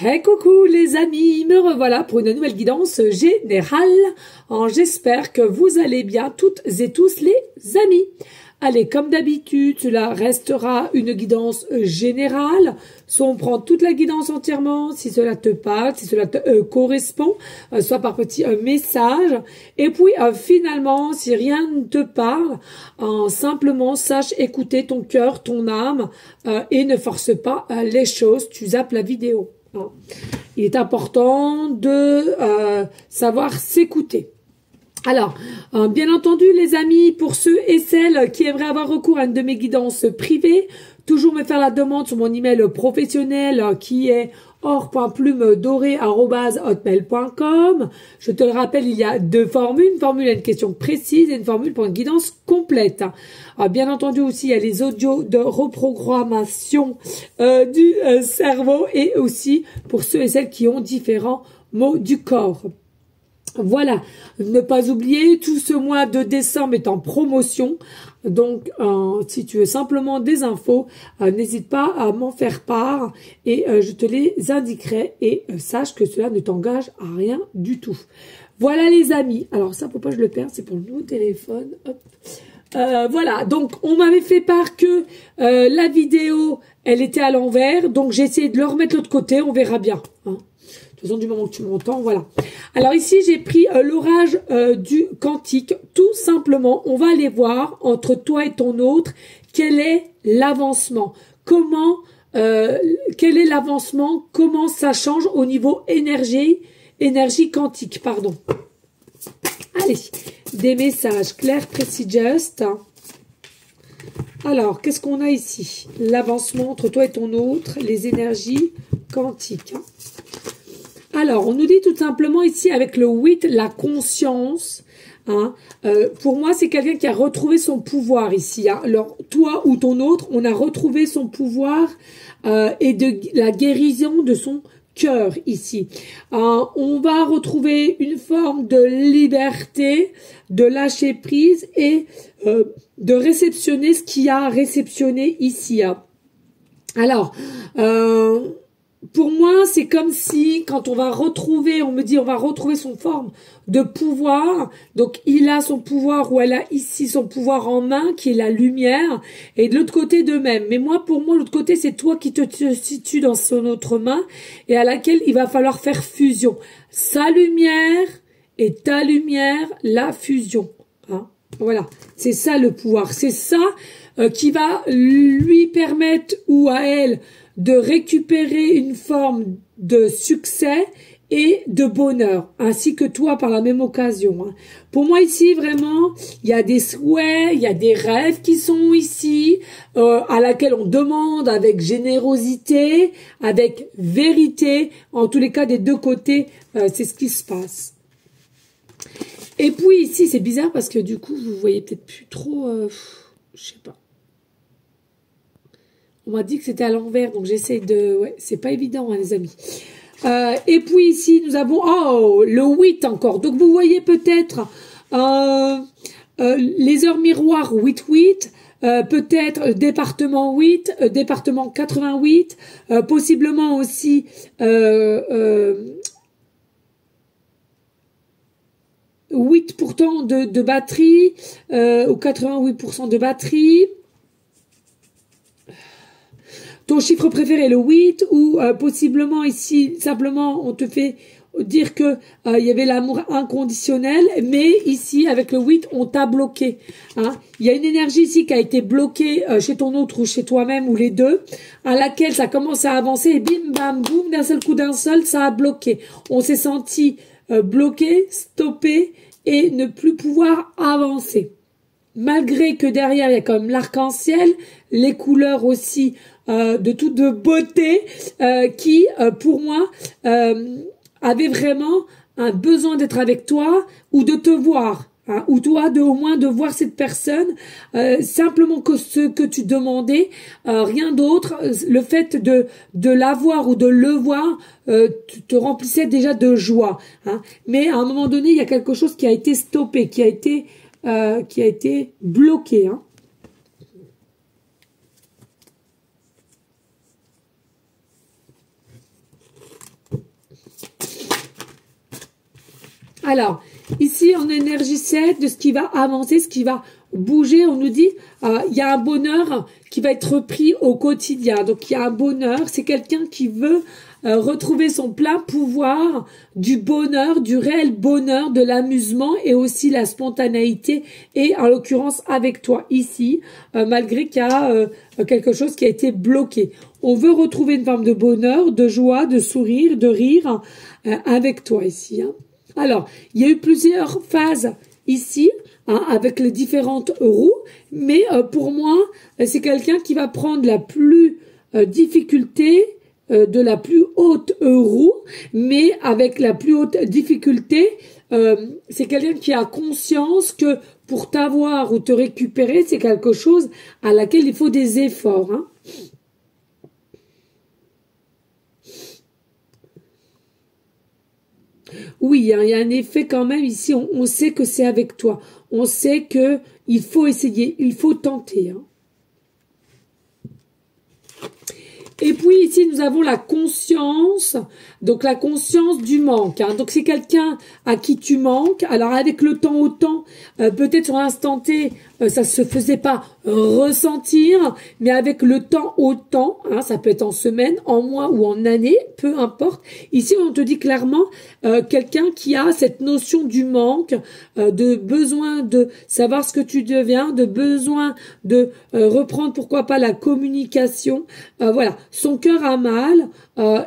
Hey coucou les amis, me revoilà pour une nouvelle guidance générale. J'espère que vous allez bien toutes et tous les amis. Allez, comme d'habitude, cela restera une guidance générale. Soit on prend toute la guidance entièrement, si cela te parle, si cela te correspond, soit par petit message. Et puis finalement, si rien ne te parle, simplement sache écouter ton cœur, ton âme et ne force pas les choses. Tu zappes la vidéo. Il est important de savoir s'écouter. Alors, bien entendu, les amis, pour ceux et celles qui aimeraient avoir recours à une de mes guidances privées, toujours me faire la demande sur mon email professionnel qui est or.plumedorée@hotmail.com. Je te le rappelle, il y a deux formules. Une formule à une question précise et une formule pour une guidance complète. Bien entendu aussi, il y a les audios de reprogrammation du cerveau et aussi pour ceux et celles qui ont différents maux du corps. Voilà, ne pas oublier, tout ce mois de décembre est en promotion. Donc, si tu veux simplement des infos, n'hésite pas à m'en faire part et je te les indiquerai et sache que cela ne t'engage à rien du tout. Voilà les amis. Alors ça, pour pas que je le perde, c'est pour le nouveau téléphone. Hop. Voilà, donc on m'avait fait part que la vidéo, elle était à l'envers. Donc j'ai essayé de le remettre de l'autre côté, on verra bien. Hein. De toute façon, du moment que tu m'entends, voilà. Alors ici, j'ai pris l'orage du quantique. Tout simplement, on va aller voir entre toi et ton autre quel est l'avancement. Quel est l'avancement, comment ça change au niveau énergie quantique, pardon. Allez, des messages clairs, précis, just. Alors, qu'est-ce qu'on a ici? L'avancement entre toi et ton autre, les énergies quantiques. Alors, on nous dit tout simplement ici avec le 8, la conscience. Hein. Pour moi, c'est quelqu'un qui a retrouvé son pouvoir ici. Hein. Alors, toi ou ton autre, on a retrouvé son pouvoir et de la guérison de son cœur ici. On va retrouver une forme de liberté, de lâcher prise et de réceptionner ce qu'il y a à réceptionner ici. Hein. Alors, pour moi, c'est comme si, quand on va retrouver, on me dit, on va retrouver son forme de pouvoir. Donc, il a son pouvoir ou elle a ici son pouvoir en main, qui est la lumière. Et de l'autre côté, de même. Mais moi, pour moi, l'autre côté, c'est toi qui te situes dans son autre main et à laquelle il va falloir faire fusion. Sa lumière et ta lumière, la fusion. Hein, voilà. C'est ça le pouvoir. C'est ça qui va lui permettre ou à elle de récupérer une forme de succès et de bonheur, ainsi que toi par la même occasion. Hein. Pour moi ici, vraiment, il y a des souhaits, il y a des rêves qui sont ici, à laquelle on demande avec générosité, avec vérité. En tous les cas, des deux côtés, c'est ce qui se passe. Et puis ici, c'est bizarre parce que du coup, vous voyez peut-être plus trop, je sais pas. On m'a dit que c'était à l'envers, donc j'essaie de... Ouais, c'est pas évident, hein, les amis. Et puis ici, nous avons... Oh, le 8 encore. Donc, vous voyez peut-être les heures miroirs 8-8, peut-être département 8, département 88, possiblement aussi... 8% de batterie, ou 88% de batterie... Ton chiffre préféré, le 8, ou possiblement ici, simplement, on te fait dire que il y avait l'amour inconditionnel, mais ici, avec le 8, on t'a bloqué. Hein. Il y a une énergie ici qui a été bloquée chez ton autre ou chez toi-même, ou les deux, à laquelle ça commence à avancer, et bim, bam, boum, d'un seul coup, d'un seul, ça a bloqué. On s'est senti bloqué, stoppé, et ne plus pouvoir avancer. Malgré que derrière, il y a comme l'arc-en-ciel, les couleurs aussi de toute beauté qui, pour moi, avait vraiment un besoin d'être avec toi ou de te voir. Hein, ou toi, au moins de voir cette personne, simplement que ce que tu demandais, rien d'autre, le fait de l'avoir ou de le voir te remplissait déjà de joie. Hein. Mais à un moment donné, il y a quelque chose qui a été stoppé, qui a été bloqué. Hein. Alors, ici, en énergie 7, de ce qui va avancer, ce qui va bouger, on nous dit, il y a un bonheur qui va être repris au quotidien. Donc, il y a un bonheur, c'est quelqu'un qui veut retrouver son plein pouvoir du bonheur, du réel bonheur, de l'amusement et aussi la spontanéité et en l'occurrence avec toi ici, malgré qu'il y a quelque chose qui a été bloqué. On veut retrouver une forme de bonheur, de joie, de sourire, de rire avec toi ici. Hein. Alors, il y a eu plusieurs phases ici, hein, avec les différentes roues, mais pour moi, c'est quelqu'un qui va prendre la plus difficulté, de la plus haute roue, mais avec la plus haute difficulté, c'est quelqu'un qui a conscience que pour t'avoir ou te récupérer, c'est quelque chose à laquelle il faut des efforts. Hein. Oui, hein, il y a un effet quand même ici, on sait que c'est avec toi. On sait que il faut essayer, il faut tenter. Hein. Et puis ici, nous avons la conscience, donc la conscience du manque. Hein. Donc c'est quelqu'un à qui tu manques. Alors avec le temps au temps, peut-être sur l'instant T, ça se faisait pas ressentir, mais avec le temps au temps, hein, ça peut être en semaine, en mois ou en année, peu importe. Ici, on te dit clairement quelqu'un qui a cette notion du manque, de besoin de savoir ce que tu deviens, de besoin de reprendre, pourquoi pas, la communication. Voilà, son cœur a mal,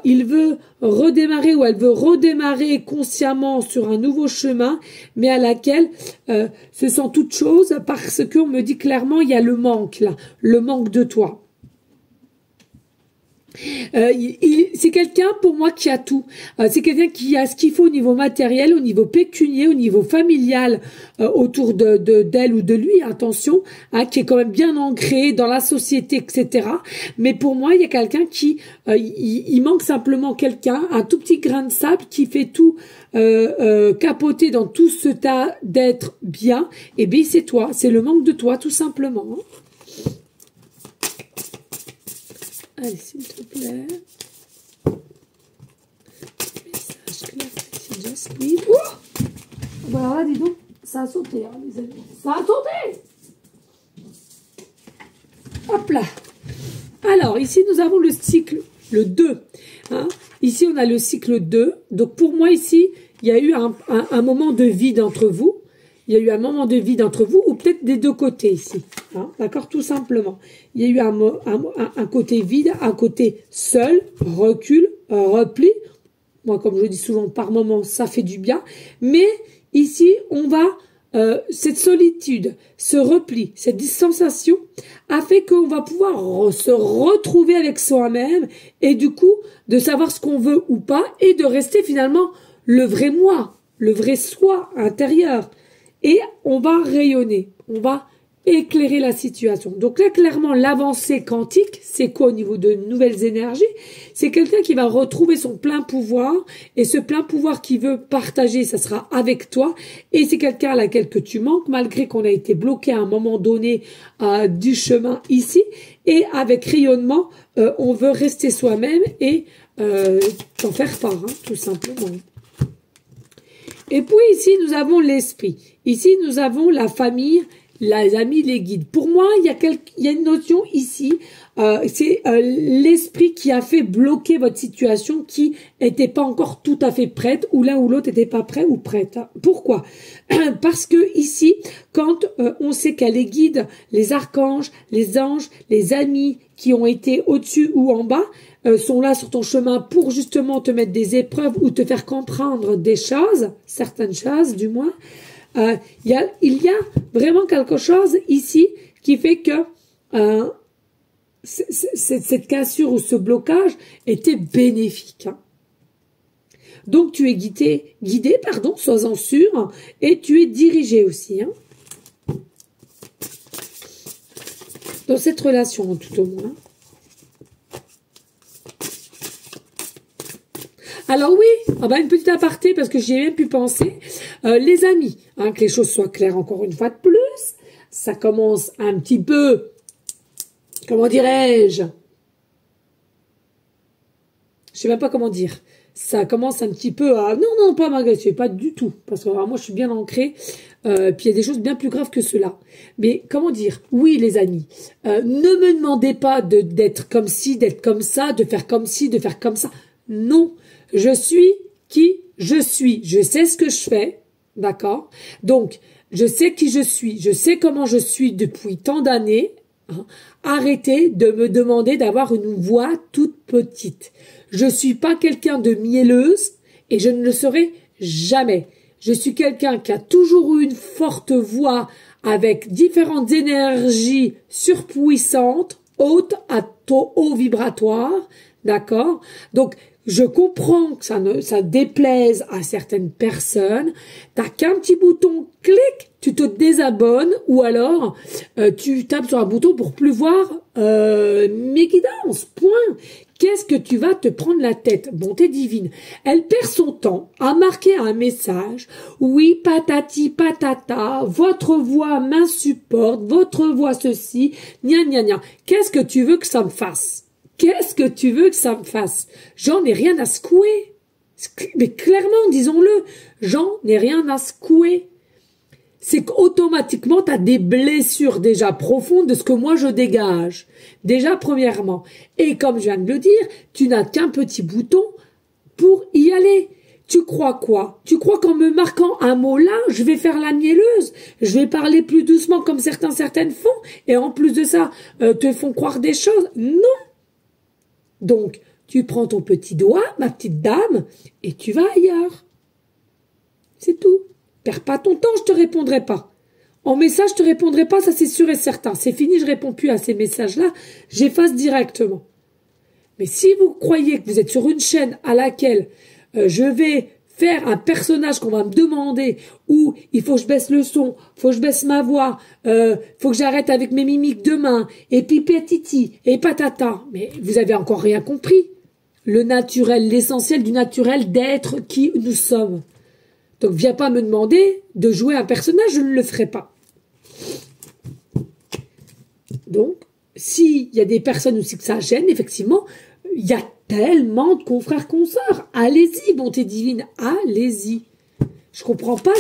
il veut redémarrer ou elle veut redémarrer consciemment sur un nouveau chemin, mais à laquelle se sent toute chose parce qu'on me dit clairement il y a le manque là, le manque de toi. C'est quelqu'un pour moi qui a tout. C'est quelqu'un qui a ce qu'il faut au niveau matériel, au niveau pécunier, au niveau familial autour d'elle ou de lui, attention, hein, qui est quand même bien ancré dans la société, etc. Mais pour moi, il y a quelqu'un qui il manque simplement quelqu'un, un tout petit grain de sable qui fait tout capoter dans tout ce tas d'être bien. Et bien c'est toi, c'est le manque de toi tout simplement. Hein. Allez, s'il te plaît. Message clair, just speed. Oh, bah alors là, dis donc, ça a sauté, hein, les amis. Ça a sauté. Hop là. Alors, ici, nous avons le cycle, le 2. Hein. Ici, on a le cycle 2. Donc, pour moi, ici, il y a eu un moment de vide entre vous. Il y a eu un moment de vide entre vous, ou peut-être des deux côtés ici. Hein, d'accord, tout simplement. Il y a eu un côté vide, un côté seul, recul, repli. Moi, comme je dis souvent, par moment, ça fait du bien. Mais ici, on va... cette solitude, ce repli, cette distanciation a fait qu'on va pouvoir se retrouver avec soi-même et du coup, de savoir ce qu'on veut ou pas et de rester finalement le vrai moi, le vrai soi intérieur. Et on va rayonner, on va éclairer la situation. Donc là, clairement, l'avancée quantique, c'est quoi au niveau de nouvelles énergies? C'est quelqu'un qui va retrouver son plein pouvoir, et ce plein pouvoir qu'il veut partager, ça sera avec toi, et c'est quelqu'un à laquelle que tu manques, malgré qu'on a été bloqué à un moment donné du chemin ici, et avec rayonnement, on veut rester soi-même et t'en faire part, hein, tout simplement. Et puis ici, nous avons l'esprit. Ici, nous avons la famille, les amis, les guides. Pour moi, il y a une notion ici, c'est l'esprit qui a fait bloquer votre situation, qui n'était pas encore tout à fait prête, ou l'un ou l'autre n'était pas prêt ou prête. Pourquoi? Parce que ici, quand on sait qu'il y a les guides, les archanges, les anges, les amis qui ont été au-dessus ou en bas, sont là sur ton chemin pour justement te mettre des épreuves ou te faire comprendre des choses, certaines choses du moins, il y a vraiment quelque chose ici qui fait que cette cassure ou ce blocage était bénéfique. Hein. Donc tu es guidé, pardon, sois-en sûr, et tu es dirigé aussi. Hein. Dans cette relation, tout au moins. Alors oui, une petite aparté, parce que j'y ai même pu penser. Les amis, hein, que les choses soient claires encore une fois de plus. Ça commence un petit peu, comment dirais-je, sais même pas comment dire. Ça commence un petit peu à... Non, pas m'agacer, pas du tout. Parce que alors, moi, je suis bien ancrée. Puis il y a des choses bien plus graves que cela. Mais comment dire? Oui, les amis, ne me demandez pas d'être comme ci, d'être comme ça, de faire comme ci, de faire comme ça. Non, je suis qui je suis. Je sais ce que je fais, d'accord? Donc, je sais qui je suis. Je sais comment je suis depuis tant d'années. Hein. Arrêtez de me demander d'avoir une voix toute petite. Je suis pas quelqu'un de mielleuse et je ne le serai jamais. Je suis quelqu'un qui a toujours eu une forte voix avec différentes énergies surpuissantes, hautes à taux haut vibratoire, d'accord? Donc, je comprends que ça déplaise à certaines personnes. T'as qu'un petit bouton, clic, tu te désabonnes ou alors tu tapes sur un bouton pour plus voir mes guidances. Point. Qu'est-ce que tu vas te prendre la tête? Bonté divine. Elle perd son temps à marquer un message. Oui, patati patata, votre voix m'insupporte, votre voix ceci, gna gna gna. Qu'est-ce que tu veux que ça me fasse? Qu'est-ce que tu veux que ça me fasse? J'en ai rien à secouer. Mais clairement, disons-le, j'en ai rien à secouer. C'est qu'automatiquement, tu as des blessures déjà profondes de ce que moi je dégage. Déjà, premièrement. Et comme je viens de le dire, tu n'as qu'un petit bouton pour y aller. Tu crois quoi? Tu crois qu'en me marquant un mot là, je vais faire la mielleuse? Je vais parler plus doucement comme certaines font? Et en plus de ça, te font croire des choses? Non. Donc, tu prends ton petit doigt, ma petite dame, et tu vas ailleurs. C'est tout. Perds pas ton temps, je te répondrai pas. En message, je te répondrai pas, ça c'est sûr et certain. C'est fini, je réponds plus à ces messages-là, j'efface directement. Mais si vous croyez que vous êtes sur une chaîne à laquelle je vais faire un personnage qu'on va me demander, où il faut que je baisse le son, faut que je baisse ma voix, faut que j'arrête avec mes mimiques de main, et pipetiti, et patata, mais vous avez encore rien compris. Le naturel, l'essentiel du naturel d'être qui nous sommes. Donc, viens pas me demander de jouer un personnage, je ne le ferai pas. Donc, s'il y a des personnes aussi que ça gêne, effectivement, il y a tellement de confrères, consoeurs. Allez-y, bonté divine, allez-y. Je comprends pas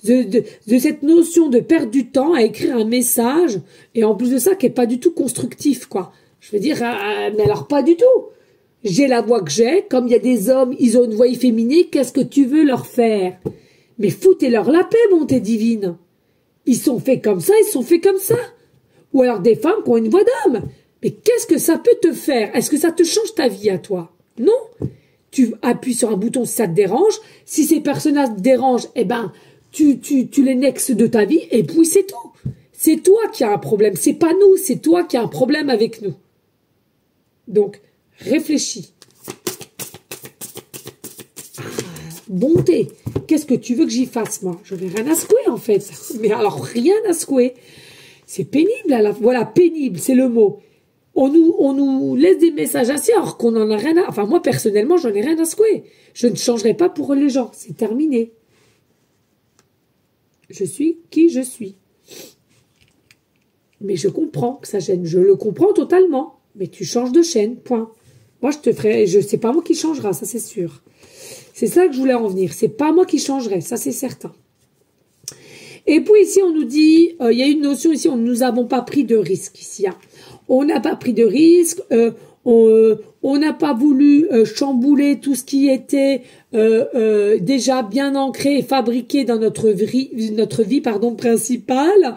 de cette notion de perdre du temps à écrire un message, et en plus de ça, qui est pas du tout constructif, quoi. Je veux dire, mais alors pas du tout. J'ai la voix que j'ai, comme il y a des hommes, ils ont une voix efféminée, qu'est-ce que tu veux leur faire? Mais foutez-leur la paix, bonté divine. Ils sont faits comme ça, ils sont faits comme ça. Ou alors des femmes qui ont une voix d'homme. Mais qu'est-ce que ça peut te faire? Est-ce que ça te change ta vie à toi? Non. Tu appuies sur un bouton si ça te dérange. Si ces personnages te dérangent, eh ben, tu les nexes de ta vie et puis c'est tout. C'est toi qui as un problème. C'est pas nous, c'est toi qui as un problème avec nous. Donc, réfléchis. Bonté. Qu'est-ce que tu veux que j'y fasse, moi? Je n'ai rien à secouer, en fait. Mais alors, rien à secouer. C'est pénible, là. Voilà, pénible, c'est le mot. On nous laisse des messages ainsi, alors qu'on en a rien à... Enfin, moi, personnellement, j'en ai rien à secouer. Je ne changerai pas pour les gens. C'est terminé. Je suis qui je suis. Mais je comprends que ça gêne. Je le comprends totalement. Mais tu changes de chaîne, point. Moi, je te ferai... C'est pas moi qui changera, ça, c'est sûr. C'est ça que je voulais en venir. C'est pas moi qui changerai, ça c'est certain. Et puis ici, on nous dit, il y a une notion ici, nous n'avons pas pris de risque ici. Hein. On n'a pas pris de risque, on n'a pas voulu chambouler tout ce qui était déjà bien ancré et fabriqué dans notre vie principale,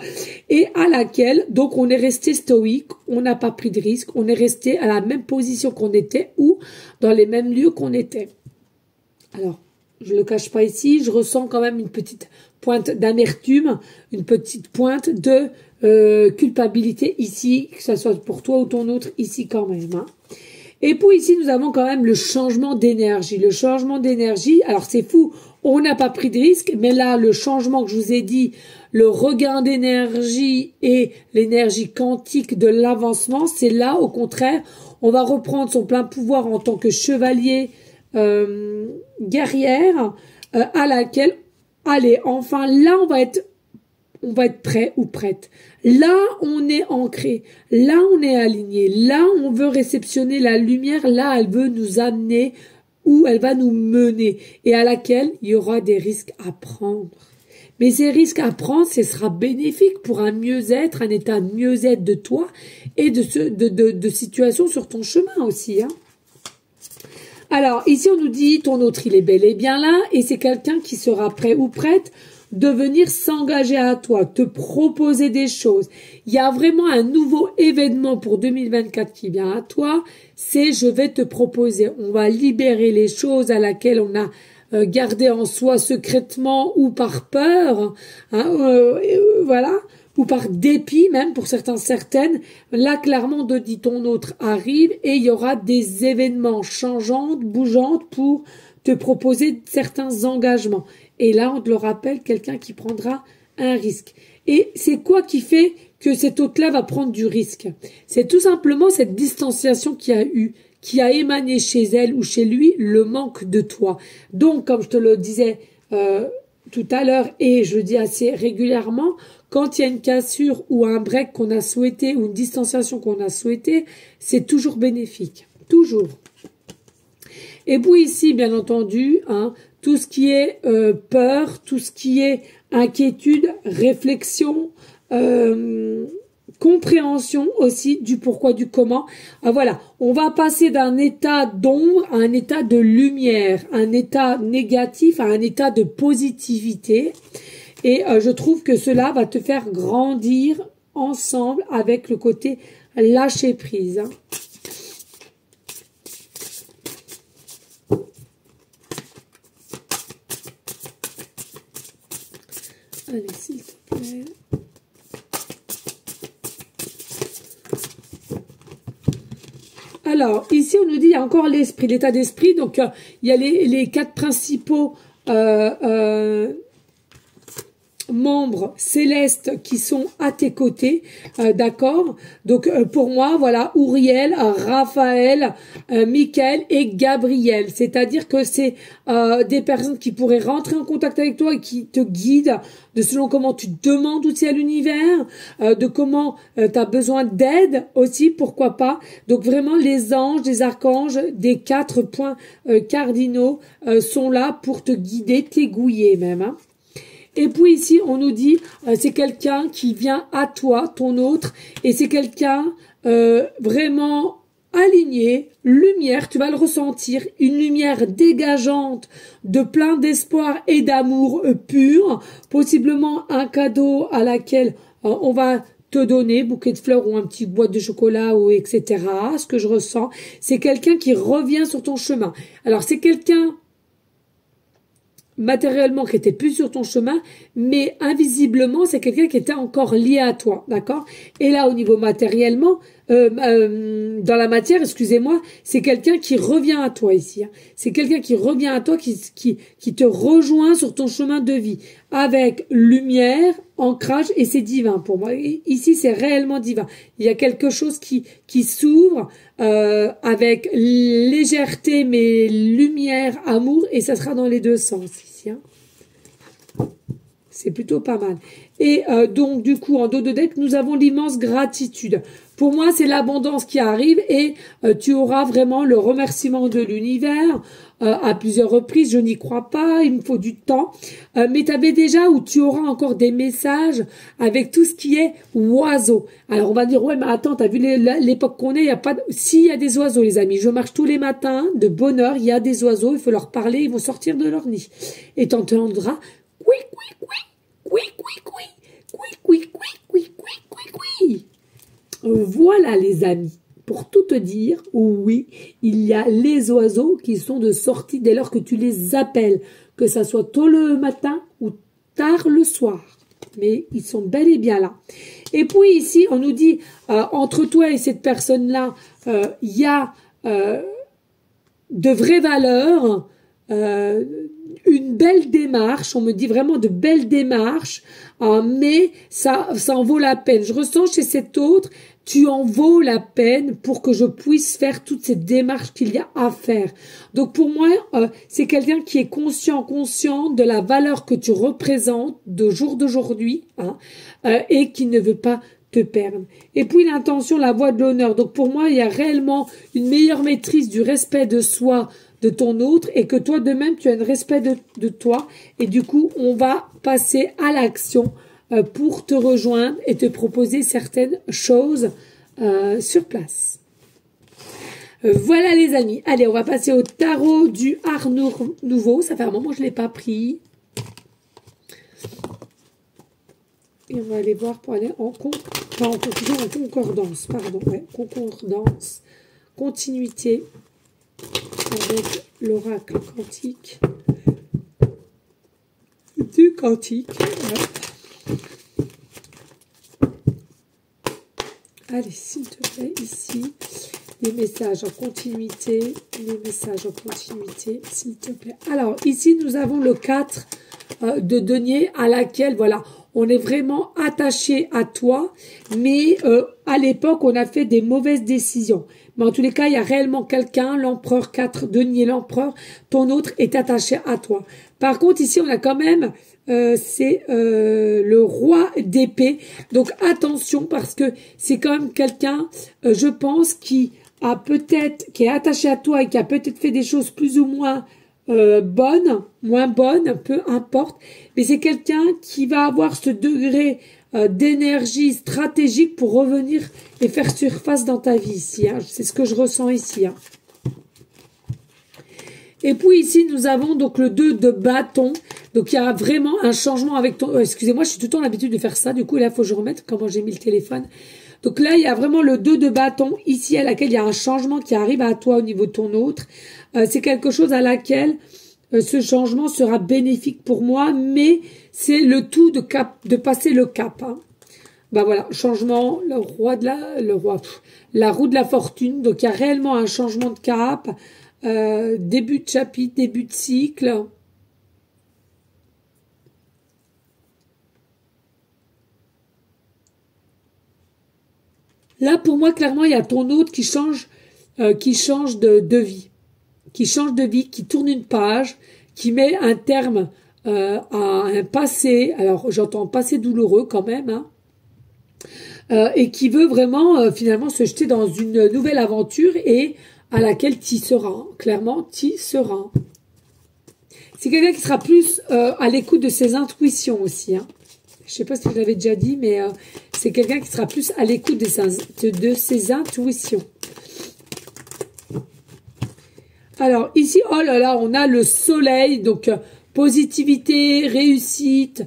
et à laquelle, donc on est resté stoïque, on n'a pas pris de risque, on est resté à la même position qu'on était ou dans les mêmes lieux qu'on était. Alors, je ne le cache pas ici, je ressens quand même une petite pointe d'amertume, une petite pointe de culpabilité ici, que ce soit pour toi ou ton autre, ici quand même. Hein. Et puis ici, nous avons quand même le changement d'énergie. Le changement d'énergie, alors c'est fou, on n'a pas pris de risque, mais là, le changement que je vous ai dit, le regain d'énergie et l'énergie quantique de l'avancement, c'est là, au contraire, on va reprendre son plein pouvoir en tant que chevalier guerrière à laquelle, allez, enfin là on va être on va être prêt ou prête. Là, on est ancré. Là, on est aligné. Là, on veut réceptionner la lumière. Là, elle veut nous amener où elle va nous mener et à laquelle il y aura des risques à prendre. Mais ces risques à prendre, ce sera bénéfique pour un mieux-être, un état de mieux-être de toi et de situation sur ton chemin aussi. Hein. Alors, ici, on nous dit, ton autre, il est bel et bien là, et c'est quelqu'un qui sera prêt ou prête de venir s'engager à toi, te proposer des choses. Il y a vraiment un nouveau événement pour 2024 qui vient à toi, c'est je vais te proposer. On va libérer les choses à laquelle on a gardé en soi secrètement ou par peur, hein, voilà, ou par dépit même pour certaines. Là, clairement, de dit ton autre arrive et il y aura des événements changeants, bougeants pour te proposer certains engagements. Et là, on te le rappelle, quelqu'un qui prendra un risque. Et c'est quoi qui fait que cet hôte-là va prendre du risque? C'est tout simplement cette distanciation qu'il y a eu, qui a émané chez elle ou chez lui le manque de toi. Donc, comme je te le disais tout à l'heure, et je le dis assez régulièrement, quand il y a une cassure ou un break qu'on a souhaité, ou une distanciation qu'on a souhaité, c'est toujours bénéfique. Toujours. Et puis ici, bien entendu, hein, tout ce qui est peur, tout ce qui est inquiétude, réflexion, compréhension aussi du pourquoi, du comment. Voilà, on va passer d'un état d'ombre à un état de lumière, un état négatif à un état de positivité. Et je trouve que cela va te faire grandir ensemble avec le côté lâcher prise. Hein. Allez, s'il te plaît. Alors, ici, on nous dit, il y a encore l'esprit, l'état d'esprit. Donc, il y a les quatre principaux membres célestes qui sont à tes côtés, d'accord? Donc pour moi, voilà, Uriel, Raphaël, Michael et Gabriel. C'est-à-dire que c'est des personnes qui pourraient rentrer en contact avec toi et qui te guident de selon comment tu demandes aussi à l'univers, de comment tu as besoin d'aide aussi, pourquoi pas. Donc vraiment, les anges, les archanges, des 4 points cardinaux sont là pour te guider, t'aiguiller même, hein. Et puis ici, on nous dit, c'est quelqu'un qui vient à toi, ton autre, et c'est quelqu'un vraiment aligné, lumière, tu vas le ressentir, une lumière dégageante de plein d'espoir et d'amour pur, possiblement un cadeau à laquelle on va te donner, bouquet de fleurs ou un petit boîte de chocolat ou etc. Ce que je ressens, c'est quelqu'un qui revient sur ton chemin. Alors c'est quelqu'un matériellement qui était plus sur ton chemin, mais invisiblement, c'est quelqu'un qui était encore lié à toi, d'accord? Et là, au niveau matériellement, dans la matière, excusez-moi, c'est quelqu'un qui revient à toi ici. Hein. C'est quelqu'un qui revient à toi, qui te rejoint sur ton chemin de vie, avec lumière, ancrage, et c'est divin pour moi. Et ici, c'est réellement divin. Il y a quelque chose qui s'ouvre avec légèreté, mais lumière, amour, et ça sera dans les deux sens ici. Hein. C'est plutôt pas mal. Et donc, du coup, en dos de deck, nous avons l'immense gratitude. Pour moi, c'est l'abondance qui arrive et tu auras vraiment le remerciement de l'univers à plusieurs reprises. Je n'y crois pas, il me faut du temps. Mais tu avais déjà ou tu auras encore des messages avec tout ce qui est oiseaux. Alors, on va dire, ouais, mais attends, t'as vu l'époque qu'on est, il y a pas de... Si, il y a des oiseaux, les amis. Je marche tous les matins, de bonne heure, il y a des oiseaux, il faut leur parler, ils vont sortir de leur nid. Et t'entendras, oui, oui, oui. Oui, oui, oui, oui, oui, oui, oui, oui, oui, oui. Voilà les amis, pour tout te dire, oui, il y a les oiseaux qui sont de sortie dès lors que tu les appelles, que ça soit tôt le matin ou tard le soir. Mais ils sont bel et bien là. Et puis ici, on nous dit, entre toi et cette personne-là, il y a de vraies valeurs, une belle démarche, on me dit vraiment de belles démarches, mais ça en vaut la peine. Je ressens chez cet autre, tu en vaux la peine pour que je puisse faire toutes ces démarches qu'il y a à faire. Donc pour moi, c'est quelqu'un qui est conscient de la valeur que tu représentes de jour d'aujourd'hui, hein, et qui ne veut pas te perdre. Et puis l'intention, la voie de l'honneur. Donc pour moi, il y a réellement une meilleure maîtrise du respect de soi, de ton autre, et que toi de même, tu as un respect de toi. Et du coup, on va passer à l'action pour te rejoindre et te proposer certaines choses sur place. Voilà les amis. Allez, on va passer au tarot du Art Nouveau. Ça fait un moment que je ne l'ai pas pris. Et on va aller voir pour aller en concordance. Pardon, ouais, concordance. Continuité avec l'oracle quantique. Du quantique. Ouais. Allez, s'il te plaît, ici, les messages en continuité, s'il te plaît. Alors, ici, nous avons le 4 de denier à laquelle, voilà, on est vraiment attaché à toi, mais à l'époque, on a fait des mauvaises décisions. Mais en tous les cas, il y a réellement quelqu'un, l'empereur 4, denier, l'empereur, ton autre est attaché à toi. Par contre, ici, on a quand même... c'est le roi d'épée. Donc attention parce que c'est quand même quelqu'un, je pense, qui est attaché à toi et qui a peut-être fait des choses plus ou moins bonnes, moins bonnes, peu importe. Mais c'est quelqu'un qui va avoir ce degré d'énergie stratégique pour revenir et faire surface dans ta vie ici. Hein. C'est ce que je ressens ici. Hein. Et puis ici, nous avons donc le 2 de bâton. Donc, il y a vraiment un changement avec ton... excusez-moi, je suis tout le temps l'habitude de faire ça. Du coup, là, il faut que je remette comment j'ai mis le téléphone. Donc là, il y a vraiment le 2 de bâton ici à laquelle il y a un changement qui arrive à toi au niveau de ton autre. C'est quelque chose à laquelle ce changement sera bénéfique pour moi. Mais c'est le tout de passer le cap. Hein. Ben voilà, changement, la roue de la fortune. Donc, il y a réellement un changement de cap. Début de chapitre, début de cycle. Là, pour moi, clairement, il y a ton autre qui change de vie. Qui change de vie, qui tourne une page, qui met un terme à un passé. Alors, j'entends passé douloureux quand même, hein. Et qui veut vraiment, finalement, se jeter dans une nouvelle aventure et à laquelle tu seras. Clairement, tu seras. C'est quelqu'un qui sera plus à l'écoute de ses intuitions aussi. Hein. Je ne sais pas si je l'avais déjà dit, mais c'est quelqu'un qui sera plus à l'écoute de ses intuitions. Alors, ici, oh là là, on a le soleil. Donc, positivité, réussite.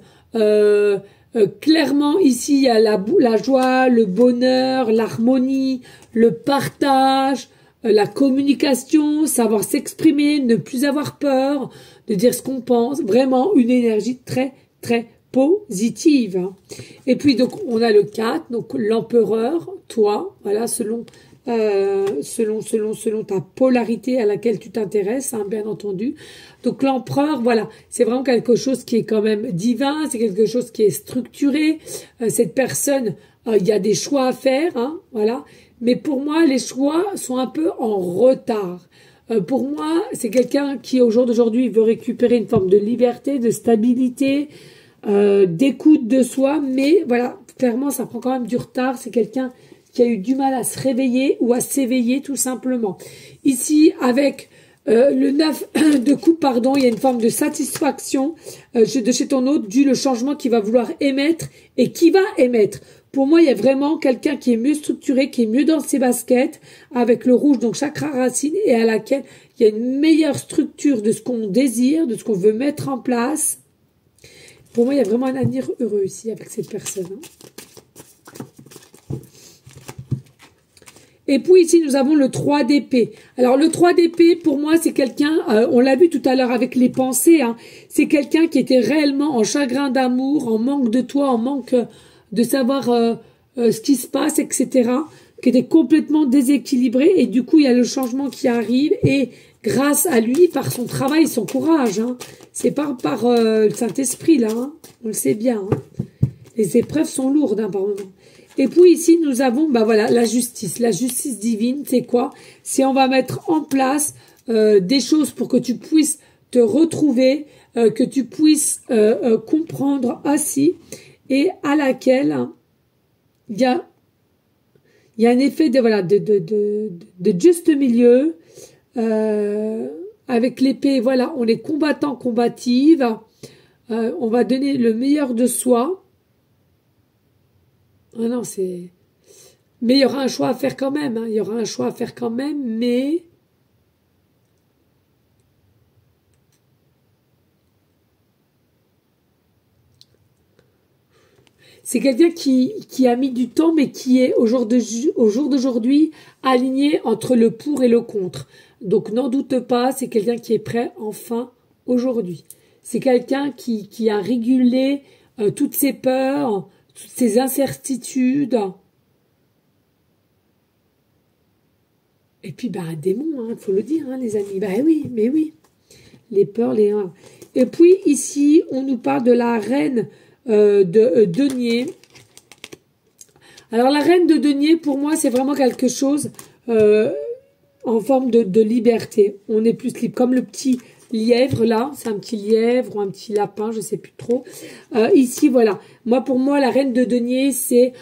Clairement, ici, il y a la joie, le bonheur, l'harmonie, le partage, la communication, savoir s'exprimer, ne plus avoir peur, de dire ce qu'on pense. Vraiment, une énergie très, très positive. Hein. Et puis, donc, on a le 4, donc l'empereur, toi, voilà, selon ta polarité à laquelle tu t'intéresses, hein, bien entendu. Donc l'empereur, voilà, c'est vraiment quelque chose qui est quand même divin, c'est quelque chose qui est structuré. Cette personne, il y a des choix à faire, hein, voilà. Mais pour moi, les choix sont un peu en retard. Pour moi, c'est quelqu'un qui, au jour d'aujourd'hui, veut récupérer une forme de liberté, de stabilité, d'écoute de soi. Mais voilà, clairement, ça prend quand même du retard. C'est quelqu'un qui a eu du mal à se réveiller ou à s'éveiller tout simplement. Ici, avec le 9 de coupe, pardon, il y a une forme de satisfaction de chez ton autre dû le changement qu'il va vouloir émettre et qui va émettre. Pour moi, il y a vraiment quelqu'un qui est mieux structuré, qui est mieux dans ses baskets, avec le rouge, donc chakra racine, et à laquelle il y a une meilleure structure de ce qu'on désire, de ce qu'on veut mettre en place. Pour moi, il y a vraiment un avenir heureux ici avec cette personne. Hein. Et puis ici, nous avons le 3 d'épée. Alors, le 3 d'épée, pour moi, c'est quelqu'un, on l'a vu tout à l'heure avec les pensées, hein, c'est quelqu'un qui était réellement en chagrin d'amour, en manque de toi, en manque de savoir ce qui se passe, etc., qui était complètement déséquilibré. Et du coup, il y a le changement qui arrive. Et grâce à lui, par son travail, son courage, hein, c'est pas par le Saint-Esprit, là, hein, on le sait bien. Hein. Les épreuves sont lourdes, hein, par moment. Et puis ici, nous avons, bah voilà, la justice. La justice divine, c'est quoi? C'est on va mettre en place des choses pour que tu puisses te retrouver, que tu puisses comprendre ainsi, et à laquelle il y a un effet de voilà de juste milieu avec l'épée. Voilà, on est combattant, combative. On va donner le meilleur de soi. Ah non, c'est... Mais il y aura un choix à faire quand même. Hein. Il y aura un choix à faire quand même, mais... C'est quelqu'un qui a mis du temps, mais qui est au jour d'aujourd'hui aligné entre le pour et le contre. Donc n'en doute pas, c'est quelqu'un qui est prêt enfin aujourd'hui. C'est quelqu'un qui a régulé toutes ses peurs, toutes ses incertitudes. Et puis, bah, un démon, il faut le dire, hein, les amis. Bah oui, mais oui. Les peurs, les... Et puis, ici, on nous parle de la reine de denier. Alors, la reine de denier, pour moi, c'est vraiment quelque chose en forme de liberté. On est plus libre. Comme le petit lièvre, là. C'est un petit lièvre ou un petit lapin, je sais plus trop. Ici, voilà. Pour moi, la reine de denier, c'est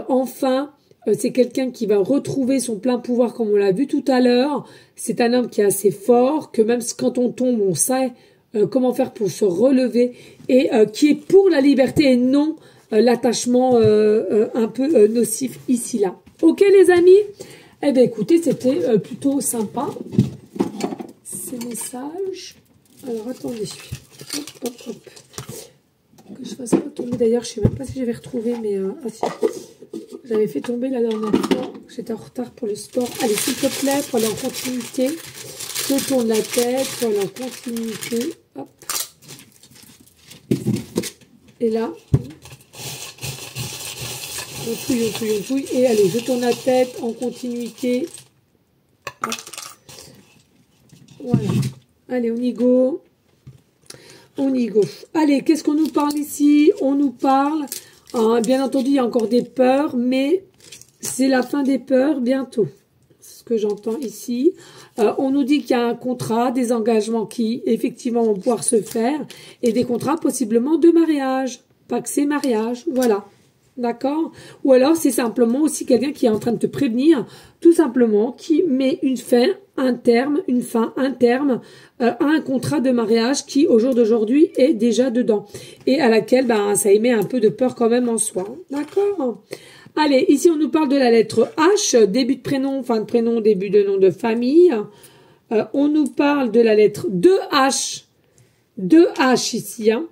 enfin... c'est quelqu'un qui va retrouver son plein pouvoir comme on l'a vu tout à l'heure. C'est un homme qui est assez fort, que même quand on tombe, on sait comment faire pour se relever et qui est pour la liberté et non l'attachement un peu nocif ici-là. Ok les amis? Eh bien écoutez, c'était plutôt sympa ces messages. Alors attendez, hop, hop, hop. Que je fasse pas tomber. D'ailleurs, je sais même pas si j'avais retrouvé, mais ah si. J'avais fait tomber la dernière fois. J'étais en retard pour le sport. Allez, s'il te plaît, pour aller en continuité. Je tourne la tête pour aller en continuité. Hop. Et là. On fouille. Et allez, je tourne la tête en continuité. Hop. Voilà. Allez, on y go. On y go. Allez, qu'est-ce qu'on nous parle ici? On nous parle... bien entendu, il y a encore des peurs, mais c'est la fin des peurs bientôt. C'est ce que j'entends ici. On nous dit qu'il y a un contrat, des engagements qui, effectivement, vont pouvoir se faire, et des contrats possiblement de mariage. Pas que c'est mariage, voilà. D'accord? Ou alors, c'est simplement aussi quelqu'un qui est en train de te prévenir, tout simplement, qui met une fin, un terme à un contrat de mariage qui, au jour d'aujourd'hui, est déjà dedans. Et à laquelle, ça émet un peu de peur quand même en soi. D'accord? Allez, ici, on nous parle de la lettre H, début de prénom, fin de prénom, début de nom de famille. On nous parle de la lettre 2H. 2H ici, hein.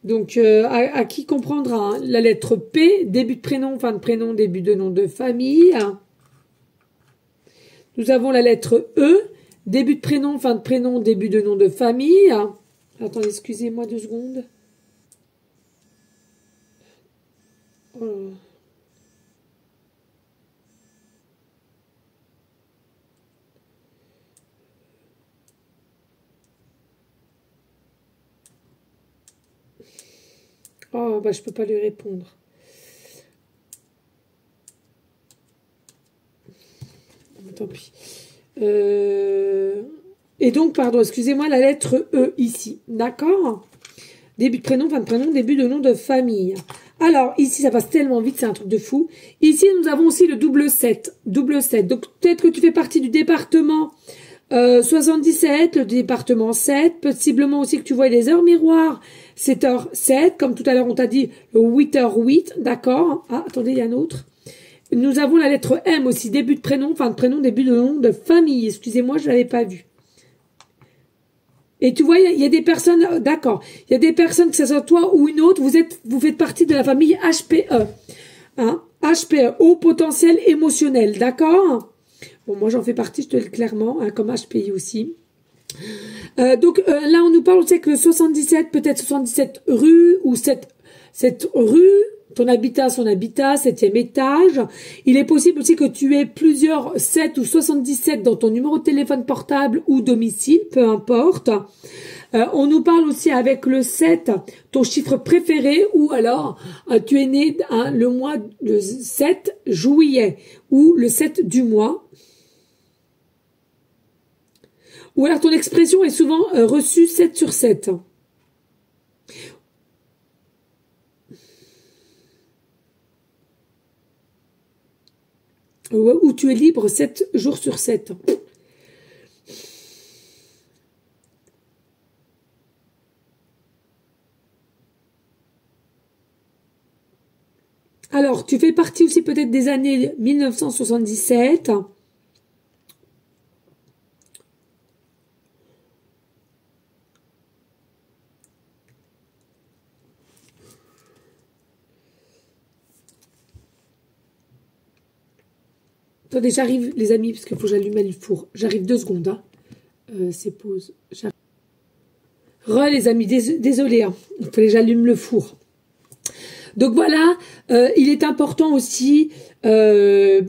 Donc, à qui comprendra hein, la lettre P, début de prénom, fin de prénom, début de nom de famille. Nous avons la lettre E, début de prénom, fin de prénom, début de nom de famille. Attendez, excusez-moi 2 secondes. Oh. Oh, je peux pas lui répondre. Tant pis. Et donc, pardon, excusez-moi, la lettre E ici. D'accord? Début de prénom, fin de prénom, début de nom de famille. Alors, ici, ça passe tellement vite, c'est un truc de fou. Ici, nous avons aussi le double 7. Double 7. Donc, peut-être que tu fais partie du département 77, le département 7. Possiblement aussi que tu vois les heures miroirs 7h7. Comme tout à l'heure, on t'a dit le 8h8. D'accord? Ah, attendez, il y a un autre. Nous avons la lettre M aussi, début de prénom, fin de prénom, début de nom de famille. Excusez-moi, je ne l'avais pas vu. Et tu vois, il y a des personnes, d'accord, il y a des personnes, que ce soit toi ou une autre, vous faites partie de la famille HPE. Hein, HPE, haut potentiel émotionnel, d'accord? Bon, moi j'en fais partie, je te le dis clairement, hein, comme HPI aussi. Donc là, on nous parle, on sait que 77, peut-être 77 rue ou 7 cette rue, ton habitat, son habitat, 7e étage. Il est possible aussi que tu aies plusieurs 7 ou 77 dans ton numéro de téléphone portable ou domicile, peu importe. On nous parle aussi avec le 7, ton chiffre préféré, ou alors tu es né le mois de 7 juillet ou le 7 du mois. Ou alors ton expression est souvent reçue 7 sur 7. Ou tu es libre 7 jours sur 7. Alors, tu fais partie aussi peut-être des années 1977. Attendez, j'arrive les amis, parce qu'il faut que j'allume le four. J'arrive 2 secondes. Hein. C'est pause. Les amis, désolé. Hein. Il fallait que j'allume le four. Donc voilà, il est important aussi de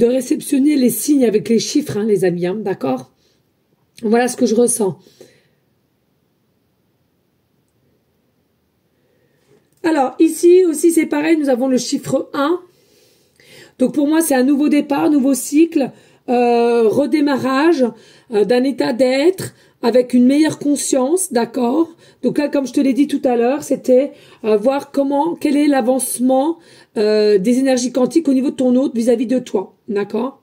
réceptionner les signes avec les chiffres, hein, les amis, hein, d'accord? Voilà ce que je ressens. Alors, ici aussi, c'est pareil, nous avons le chiffre 1. Donc pour moi, c'est un nouveau départ, nouveau cycle, redémarrage d'un état d'être, avec une meilleure conscience, d'accord? Donc là, comme je te l'ai dit tout à l'heure, c'était voir quel est l'avancement des énergies quantiques au niveau de ton hôte vis-à-vis de toi, d'accord?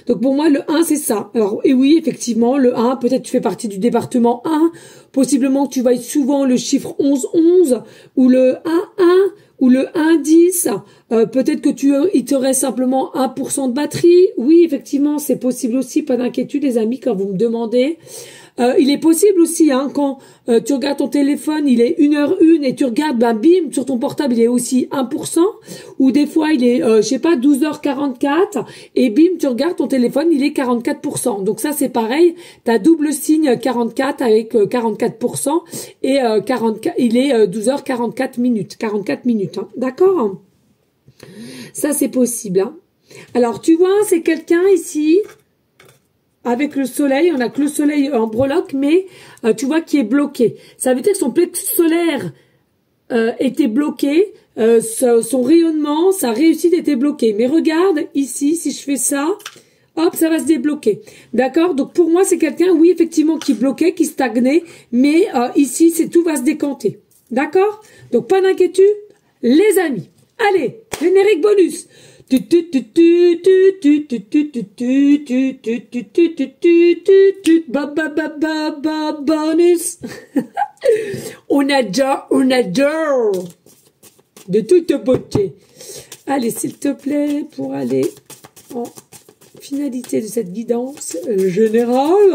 Donc pour moi, le 1, c'est ça. Alors, et oui, effectivement, le 1, peut-être tu fais partie du département 1, possiblement tu vois souvent le chiffre 11-11, ou le 1-1, ou le 1-10, peut-être que il te reste simplement 1% de batterie. Oui, effectivement, c'est possible aussi, pas d'inquiétude les amis quand vous me demandez. Il est possible aussi, hein, quand tu regardes ton téléphone, il est 1h01 et tu regardes, bim, sur ton portable, il est aussi 1%, ou des fois, il est, je sais pas, 12h44, et bim, tu regardes ton téléphone, il est 44%. Donc ça, c'est pareil, t'as double signe 44 avec 44%, et il est 12h44 minutes, 44 minutes, hein, d'accord? Ça, c'est possible, hein. Alors, tu vois, c'est quelqu'un ici... Avec le soleil, on a que le soleil en breloque, mais tu vois qui est bloqué. Ça veut dire que son plexus solaire était bloqué, son rayonnement, sa réussite était bloquée. Mais regarde ici, si je fais ça, hop, ça va se débloquer. D'accord? Donc pour moi, c'est quelqu'un, oui, effectivement, qui bloquait, qui stagnait, mais ici, tout va se décanter. D'accord? Donc pas d'inquiétude, les amis. Allez, générique bonus. Bonus. On adore de toute beauté. Allez, s'il te plaît, pour aller en finalité de cette guidance générale.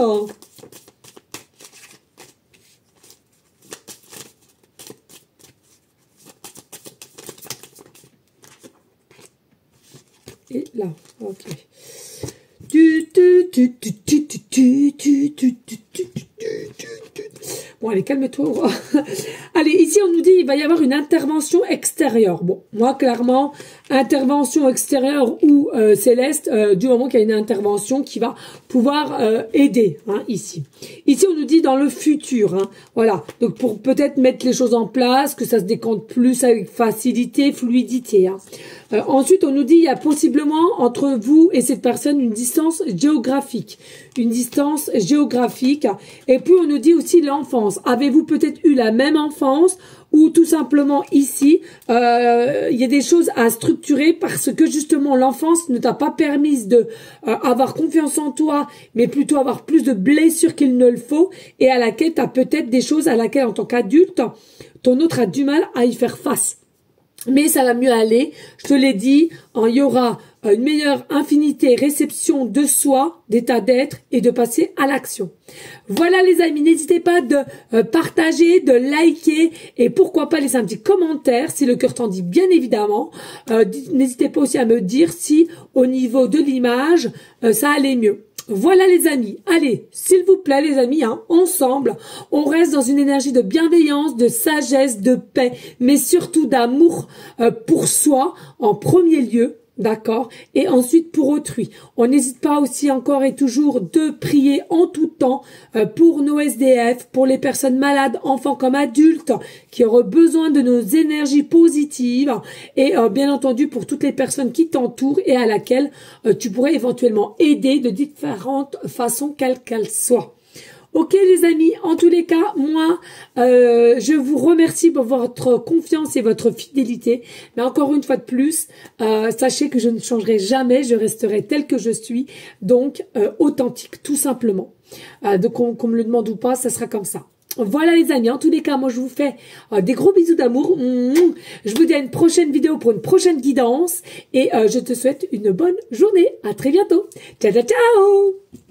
Et là, ok. Bon, allez, calme-toi. Allez, ici, on nous dit il va y avoir une intervention extérieure. Bon, moi, clairement, intervention extérieure ou céleste, du moment qu'il y a une intervention qui va pouvoir aider, hein, ici. Ici, on nous dit dans le futur, hein, voilà. Donc, pour peut-être mettre les choses en place, que ça se décompte plus avec facilité, fluidité, hein. Ensuite, on nous dit il y a possiblement entre vous et cette personne une distance géographique. Une distance géographique. Et puis, on nous dit aussi l'enfance. Avez-vous peut-être eu la même enfance ou tout simplement ici, il y a des choses à structurer parce que justement, l'enfance ne t'a pas permis de avoir confiance en toi, mais plutôt avoir plus de blessures qu'il ne le faut et à laquelle tu as peut-être des choses à laquelle, en tant qu'adulte, ton autre a du mal à y faire face. Mais ça va mieux aller, je te l'ai dit, il y aura une meilleure infinité, réception de soi, d'état d'être et de passer à l'action. Voilà les amis, n'hésitez pas de partager, de liker et pourquoi pas laisser un petit commentaire si le cœur t'en dit bien évidemment. N'hésitez pas aussi à me dire si au niveau de l'image, ça allait mieux. Voilà les amis, allez, s'il vous plaît les amis, hein, ensemble, on reste dans une énergie de bienveillance, de sagesse, de paix, mais surtout d'amour pour soi en premier lieu. D'accord. Et ensuite pour autrui. On n'hésite pas aussi encore et toujours de prier en tout temps pour nos SDF, pour les personnes malades, enfants comme adultes, qui auraient besoin de nos énergies positives. Et bien entendu pour toutes les personnes qui t'entourent et à laquelle tu pourrais éventuellement aider de différentes façons, quelles qu'elles soient. Ok les amis, en tous les cas, moi, je vous remercie pour votre confiance et votre fidélité. Mais encore une fois de plus, sachez que je ne changerai jamais, je resterai telle que je suis, donc authentique, tout simplement. Donc qu'on me le demande ou pas, ça sera comme ça. Voilà les amis, en tous les cas, moi je vous fais des gros bisous d'amour. Je vous dis à une prochaine vidéo pour une prochaine guidance et je te souhaite une bonne journée. À très bientôt. Ciao, ciao, ciao.